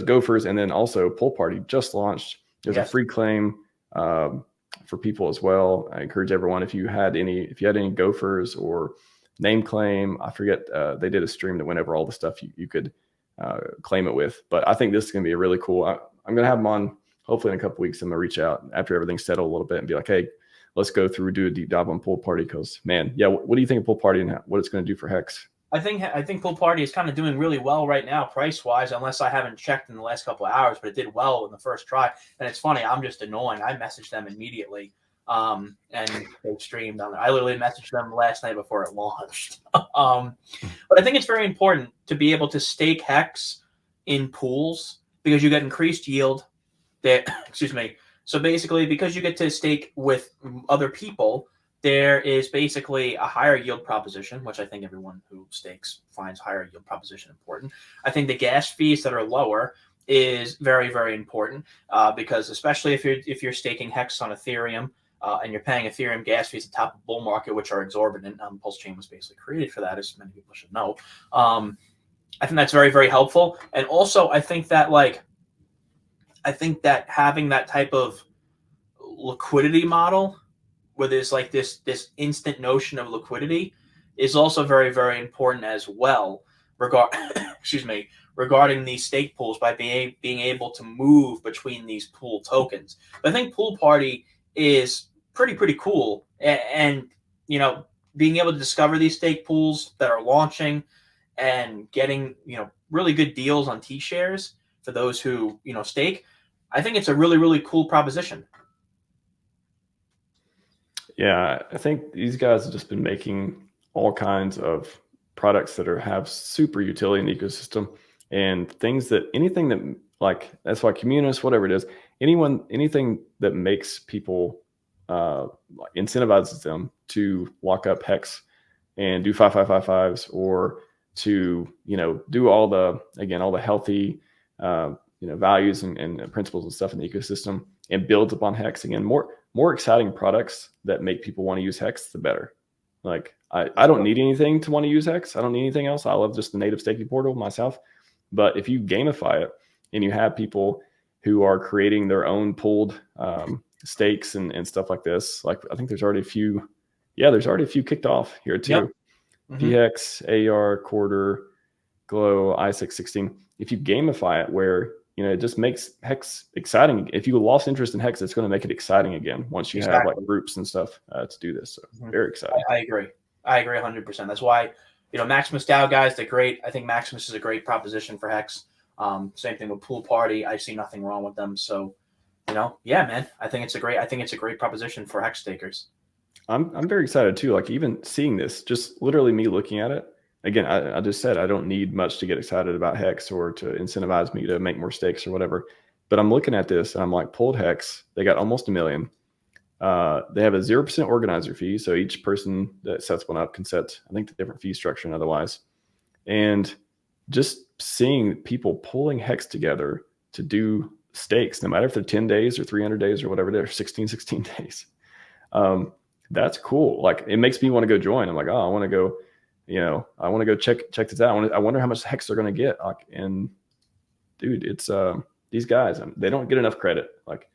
Gophers, and then also Pool Party just launched. There's a free claim for people as well. I encourage everyone, if you had any Gophers or name claim, I forget, they did a stream that went over all the stuff you could claim it with. But I think this is going to be a really cool. I'm going to have them on hopefully in a couple weeks. I'm going to reach out after everything's settled a little bit and be like, hey, let's go through, do a deep dive on Pool Party. Because man, yeah, what do you think of Pool Party and what it's going to do for HEX? I think Pool Party is kind of doing really well right now, price wise, unless I haven't checked in the last couple of hours. But it did well in the first try. And it's funny, I'm just annoying. I messaged them immediately, and they streamed on it. I literally messaged them last night before it launched. But I think it's very important to be able to stake HEX in pools because you get increased yield. Excuse me. So basically, because you get to stake with other people, there is basically a higher yield proposition, which I think everyone who stakes finds higher yield proposition important. I think the gas fees that are lower is very, very important because especially if you're staking HEX on Ethereum and you're paying Ethereum gas fees at the top of the bull market, which are exorbitant. PulseChain was basically created for that, as many people should know. I think that's very, very helpful. And also, I think that having that type of liquidity model where there's like this instant notion of liquidity is also very, very important as well regarding these stake pools by being able to move between these pool tokens. But I think Pool Party is pretty cool, and being able to discover these stake pools that are launching and getting really good deals on T-shares for those who stake, I think it's a really, really cool proposition. Yeah, I think these guys have just been making all kinds of products that have super utility in the ecosystem, and anything that like, that's why communists, whatever it is, anything that makes people incentivizes them to lock up HEX and do 5555s or to do all the healthy values and principles and stuff in the ecosystem and builds upon HEX. Again, more exciting products that make people want to use HEX, the better. Like I don't need anything to want to use HEX. I don't need anything else. I love just the native staking portal myself. But if you gamify it and you have people who are creating their own pooled stakes and stuff like this, like I think there's already a few kicked off here too. Yep. PX, AR, Quarter, Glow, I616. If you gamify it where it just makes HEX exciting. If you lost interest in HEX, it's going to make it exciting again once you have like groups and stuff to do this. So very exciting. I agree 100%. That's why Maximus DAO guys, they're great. I think Maximus is a great proposition for HEX. Same thing with Pool Party. I see nothing wrong with them. So yeah, man, I think it's a great proposition for HEX stakers. I'm very excited too. Like even seeing this, just literally me looking at it. Again, I just said I don't need much to get excited about HEX or to incentivize me to make more stakes or whatever. But I'm looking at this and I'm like, pulled HEX, they got almost 1 million. They have a 0% organizer fee. So each person that sets one up can set, I think, the different fee structure and otherwise. And just seeing people pulling HEX together to do stakes, no matter if they're 10 days or 300 days or whatever, they're 16 days. That's cool. Like it makes me want to go join. I'm like, oh, I want to go. I want to go check this out. I wonder how much HEX they're going to get. And dude, it's these guys, they don't get enough credit. Like